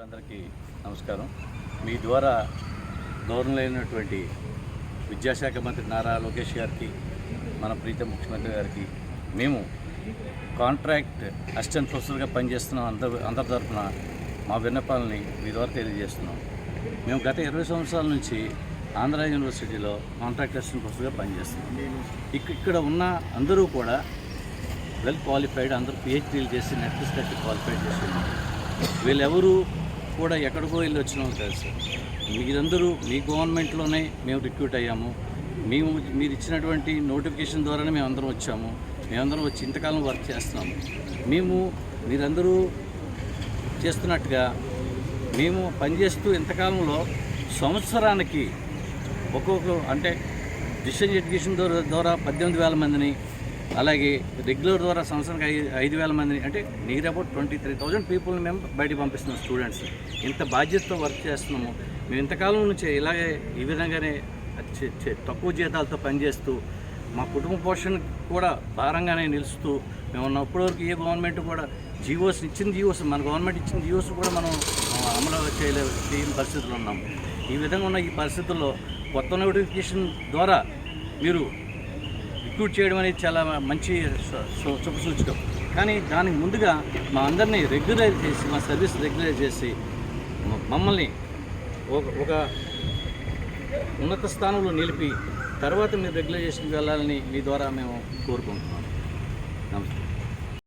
అందరికీ నమస్కారం. మీ ద్వారా గౌరవనీయులైనటువంటి విద్యాశాఖ మంత్రి నారా లోకేష్ గారికి, మన ప్రీతం ముఖ్యమంత్రి గారికి మేము కాంట్రాక్ట్ అసిస్టెంట్ ప్రొఫెసర్గా పనిచేస్తున్న అందరి తరఫున మా విన్నపాలని మీ ద్వారా తెలియజేస్తున్నాం. మేము గత 20 సంవత్సరాల నుంచి ఆంధ్ర యూనివర్సిటీలో కాంట్రాక్ట్ అసిస్టెంట్ ప్రొఫెసర్గా పనిచేస్తున్నాం. ఇక్కడ ఉన్న అందరూ కూడా వెల్ క్వాలిఫైడ్, అందరూ పిహెచ్డీలు చేసి నెట్ క్వాలిఫైడ్ చేస్తున్నారు. వీళ్ళెవరూ కూడా ఎక్కడికో వెళ్ళి వచ్చిన వాళ్ళు కాదు సార్. మీరందరూ మీ గవర్నమెంట్లోనే మేము రిక్రూట్ అయ్యాము. మీరు ఇచ్చినటువంటి నోటిఫికేషన్ ద్వారానే మేమందరం వచ్చాము. మేమందరం వచ్చి ఇంతకాలం వర్క్ చేస్తున్నాము. మీరందరూ చేస్తున్నట్టుగా మేము పనిచేస్తూ ఇంతకాలంలో సంవత్సరానికి అంటే డిస్టెన్స్ ఎడ్యుకేషన్ ద్వారా 18,000 మందిని, అలాగే రెగ్యులర్ ద్వారా సంవత్సరానికి 5,000 మందిని, అంటే నియర్ అబౌట్ 23,000 పీపుల్ని మేము బయటకు పంపిస్తున్నాం. స్టూడెంట్స్ ఇంత బాధ్యతతో వర్క్ చేస్తున్నాము. మేము ఇంతకాలం నుంచి ఇలాగే ఈ విధంగానే తక్కువ జీతాలతో పనిచేస్తూ మా కుటుంబ పోషణ కూడా భారంగానే నిలుస్తూ మేము ఉన్నప్పటివరకు ఏ గవర్నమెంట్ కూడా జీవోస్ మన గవర్నమెంట్ ఇచ్చిన జీవోస్ కూడా మనం అమలు చేయలేని పరిస్థితుల్లో ఉన్నాము. ఈ విధంగా ఉన్న ఈ పరిస్థితుల్లో కొత్త నోటిఫికేషన్ ద్వారా మీరు రిక్రూట్ చేయడం అనేది చాలా మంచి శుభసూచకం. కానీ దానికి ముందుగా మా అందరినీ రెగ్యులైజ్ చేసి, మా సర్వీస్ రెగ్యులైజ్ చేసి మమ్మల్ని ఒక ఉన్నత స్థానంలో నిలిపి తర్వాత మీరు రెగ్యులైజేషన్కి వెళ్ళాలని మీ ద్వారా మేము కోరుకుంటున్నాం. నమస్తే.